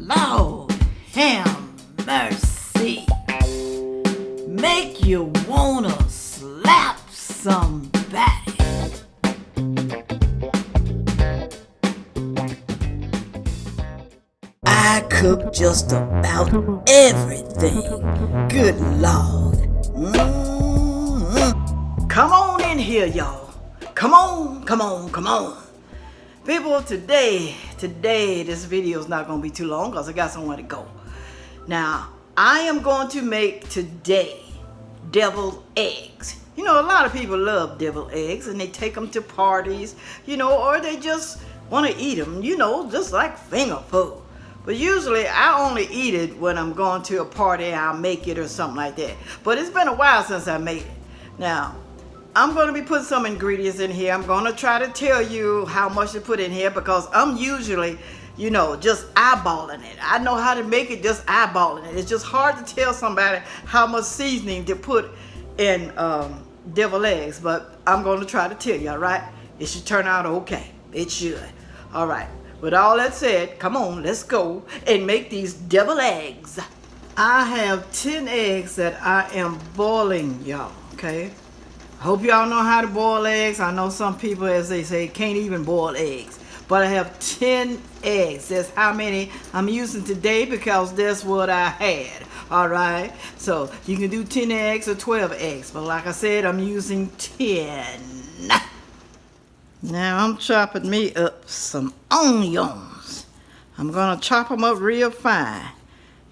Lord, have mercy. Make you wanna slap somebody. I cook just about everything. Good Lord. Come on in here, y'all. Come on. People, today, this video is not going to be too long because I got somewhere to go. Now, I am going to make today deviled eggs. You know, a lot of people love deviled eggs and they take them to parties, you know, or they just want to eat them, you know, just like finger food. But usually I only eat it when I'm going to a party, I'll make it or something like that. But it's been a while since I made it. Now, I'm going to be putting some ingredients in here. I'm going to try to tell you how much to put in here because I'm usually, you know, just eyeballing it. I know how to make it just eyeballing it. It's just hard to tell somebody how much seasoning to put in deviled eggs. But I'm going to try to tell you, all right? It should turn out okay. It should. All right. With all that said, come on, let's go and make these deviled eggs. I have 10 eggs that I am boiling, y'all, okay? Hope y'all know how to boil eggs. I know some people, as they say, can't even boil eggs. But I have 10 eggs. That's how many I'm using today because that's what I had, all right? So you can do 10 eggs or 12 eggs. But like I said, I'm using 10. Now I'm chopping me up some onions. I'm gonna chop them up real fine.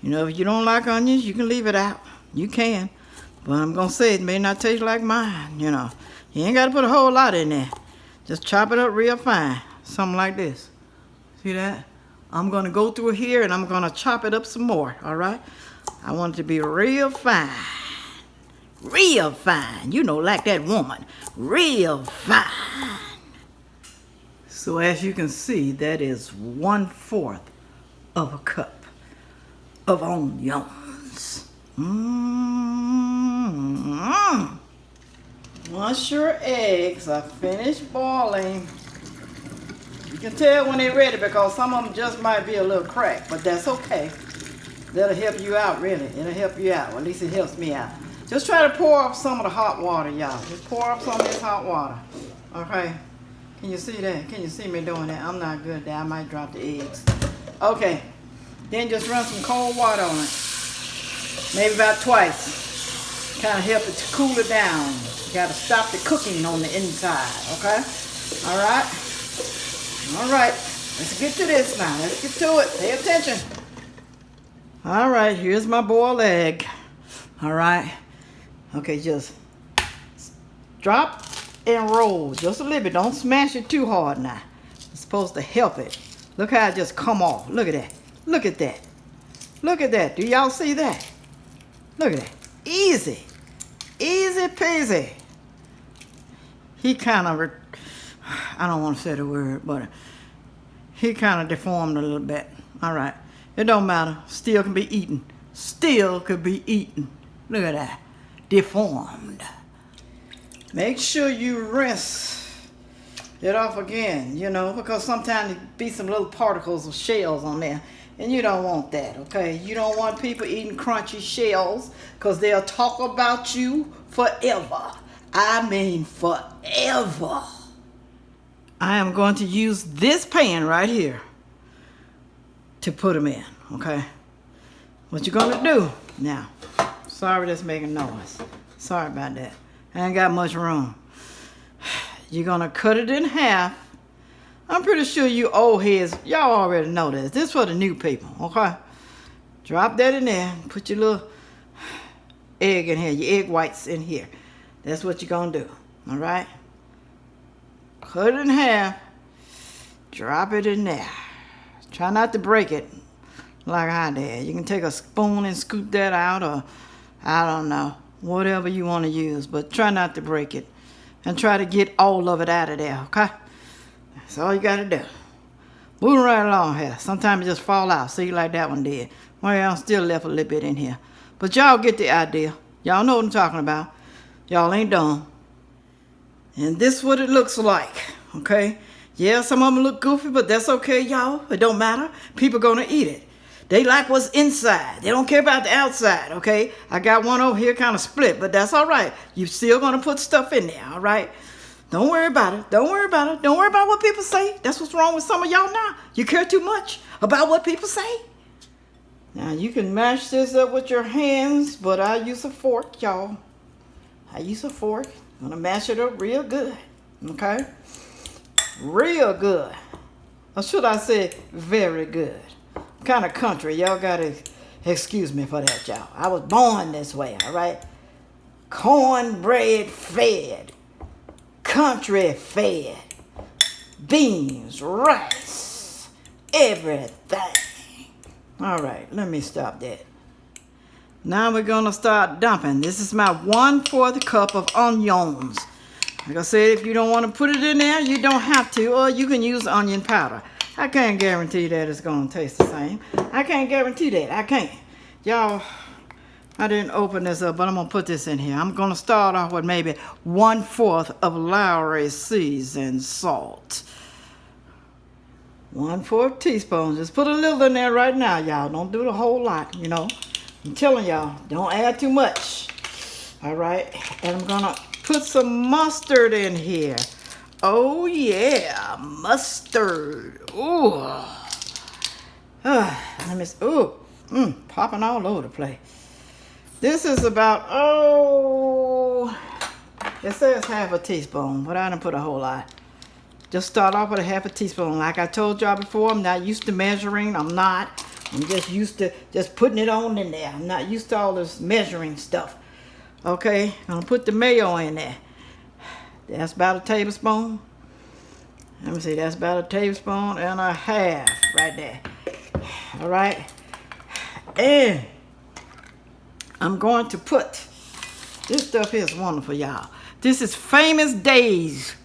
You know, if you don't like onions, you can leave it out. You can. But I'm gonna say it may not taste like mine, you know. You ain't gotta put a whole lot in there. Just chop it up real fine. Something like this. See that? I'm gonna go through here and I'm gonna chop it up some more, all right? I want it to be real fine. Real fine. You know, like that woman. Real fine. So as you can see, that is 1/4 of a cup of onions. Once your eggs are finished boiling, you can tell when they're ready because some of them just might be a little cracked, but that's okay. That'll help you out, really. It'll help you out. Well, at least it helps me out. Just try to pour up some of the hot water, y'all. Just pour up some of this hot water. Okay. Can you see that? Can you see me doing that? I'm not good at that. I might drop the eggs. Okay. Then just run some cold water on it. Maybe about twice. Kind of help it to cool it down. You got to stop the cooking on the inside. Okay? All right? All right. Let's get to this now. Let's get to it. Pay attention. All right. Here's my boiled egg. All right. Okay, just drop and roll just a little bit. Don't smash it too hard now. It's supposed to help it. Look how it just come off. Look at that. Look at that. Look at that. Do y'all see that? Look at that. Easy. Easy peasy. He kind of, I don't want to say the word, but he kind of deformed a little bit. All right. It don't matter. Still can be eaten. Still could be eaten. Look at that. Deformed. Make sure you rinse it off again, you know, because sometimes there be some little particles of shells on there, and you don't want that, okay? You don't want people eating crunchy shells because they'll talk about you forever. I mean forever. I am going to use this pan right here to put them in, okay? What you're going to do now, sorry that's making noise. Sorry about that. I ain't got much room. You're gonna cut it in half. I'm pretty sure you old heads, y'all already know this. This is for the new people, okay? Drop that in there. Put your little egg in here, your egg whites in here. That's what you're gonna do, all right? Cut it in half. Drop it in there. Try not to break it like I did. You can take a spoon and scoop that out, or I don't know. Whatever you want to use, but try not to break it. And try to get all of it out of there, okay? That's all you got to do. Moving right along here. Sometimes it just fall out. See, like that one did. Well, still left a little bit in here. But y'all get the idea. Y'all know what I'm talking about. Y'all ain't dumb. And this is what it looks like, okay? Yeah, some of them look goofy, but that's okay, y'all. It don't matter. People gonna eat it. They like what's inside. They don't care about the outside, okay? I got one over here kind of split, but that's all right. You still going to put stuff in there, all right? Don't worry about it. Don't worry about it. Don't worry about what people say. That's what's wrong with some of y'all now. You care too much about what people say. Now, you can mash this up with your hands, but I use a fork, y'all. I use a fork. I'm going to mash it up real good, okay? Real good. Or should I say very good? Kind of country. Y'all got to excuse me for that, y'all. I was born this way, all right? Cornbread fed. Country fed. Beans, rice, everything. All right, let me stop that. Now we're going to start dumping. This is my 1/4 cup of onions. Like I said, if you don't want to put it in there, you don't have to, or you can use onion powder. I can't guarantee that it's going to taste the same. I can't guarantee that. I can't. Y'all, I didn't open this up, but I'm going to put this in here. I'm going to start off with maybe 1/4 of Lawry seasoned salt. 1/4 teaspoon. Just put a little in there right now, y'all. Don't do the whole lot, you know. I'm telling y'all, don't add too much. All right. And I'm going to put some mustard in here. Oh, yeah. Mustard. Ooh. Let me see. Ooh. Popping all over the place. This is about, it says 1/2 teaspoon, but I didn't put a whole lot. Just start off with a 1/2 teaspoon. Like I told y'all before, I'm not used to measuring. I'm not. I'm just used to just putting it on in there. I'm not used to all this measuring stuff. Okay, I'm gonna put the mayo in there. That's about a tablespoon. Let me see, that's about a tablespoon and a half right there. All right, and I'm going to put, this stuff here is wonderful, y'all. This is Famous Days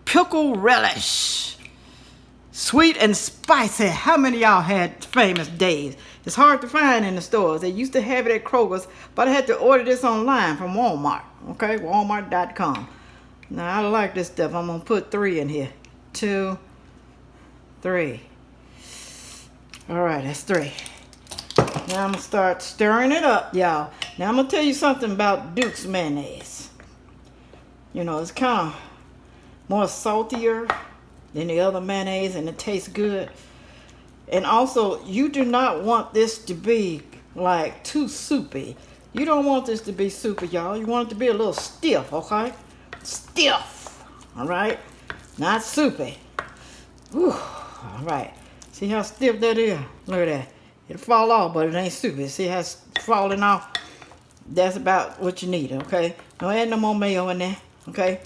pickle relish. Sweet and spicy. How many of y'all had Famous Days? It's hard to find in the stores. They used to have it at Kroger's, but I had to order this online from Walmart. Okay, walmart.com. Now, I like this stuff. I'm going to put 3 in here. 2, 3. All right, that's 3. Now, I'm going to start stirring it up, y'all. Now, I'm going to tell you something about Duke's mayonnaise. You know, it's kind of more saltier than the other mayonnaise, and it tastes good. And also, you do not want this to be like too soupy. You don't want this to be soupy, y'all. You want it to be a little stiff, okay? Stiff, all right? Not soupy. Whew. All right. See how stiff that is? Look at that. It'll fall off, but it ain't soupy. See how it's falling off? That's about what you need, okay? Don't add no more mayo in there, okay?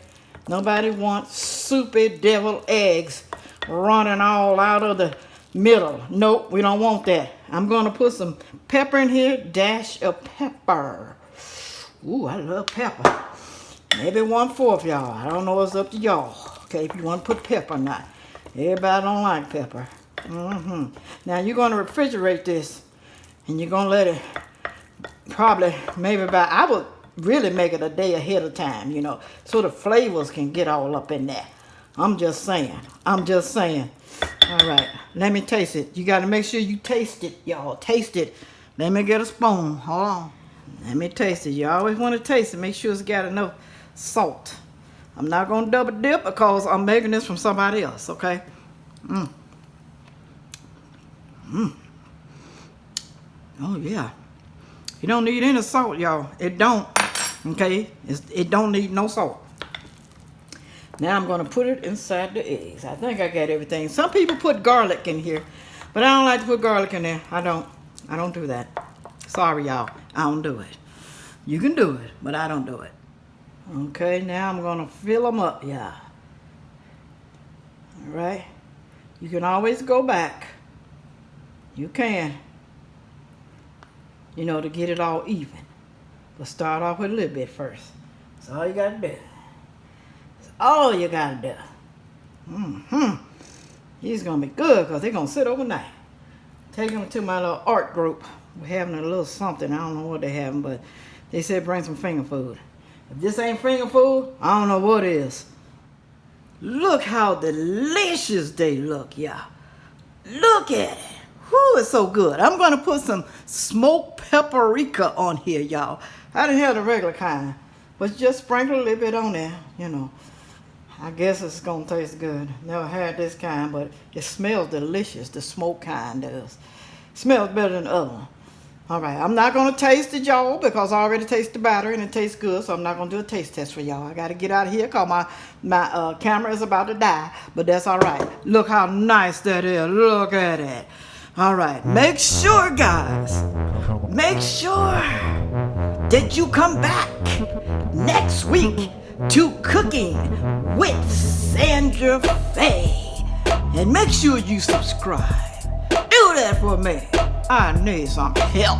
Nobody wants soupy deviled eggs running all out of the middle. Nope, we don't want that. I'm going to put some pepper in here. Dash of pepper. Ooh, I love pepper. Maybe 1/4, y'all. I don't know. It's up to y'all. Okay, if you want to put pepper or not. Everybody don't like pepper. Now, you're going to refrigerate this. And you're going to let it probably maybe about, I would really make it a day ahead of time, you know, so the flavors can get all up in there. I'm just saying. I'm just saying. All right, let me taste it. You got to make sure you taste it, y'all. Taste it. Let me get a spoon. Hold on. Let me taste it. You always want to taste it. Make sure it's got enough salt. I'm not going to double dip because I'm making this from somebody else, okay? Oh, yeah. You don't need any salt, y'all. It don't. Okay? It don't need no salt. Now I'm going to put it inside the eggs. I think I got everything. Some people put garlic in here, but I don't like to put garlic in there. I don't do that. Sorry, y'all. I don't do it. You can do it, but I don't do it. Okay, now I'm going to fill them up, y'all. All right? You can always go back. You can. You know, to get it all even. But start off with a little bit first. That's all you got to do. That's all you got to do. These going to be good because they're going to sit overnight. Take them to my little art group. We're having a little something. I don't know what they're having, but they said bring some finger food. If this ain't finger food, I don't know what is. Look how delicious they look, y'all. Look at it. Whew, it's so good. I'm going to put some smoked paprika on here, y'all. I didn't have the regular kind, but just sprinkle a little bit on there, you know. I guess it's going to taste good. Never had this kind, but it smells delicious. The smoked kind does. Smells better than the other one. All right, I'm not going to taste it, y'all, because I already tasted the batter and it tastes good, so I'm not going to do a taste test for y'all. I got to get out of here because my camera is about to die, but that's all right. Look how nice that is. Look at it. All right, make sure, guys, make sure that you come back next week to Cooking with Sandra Faye. And make sure you subscribe. Do that for me. I need some help.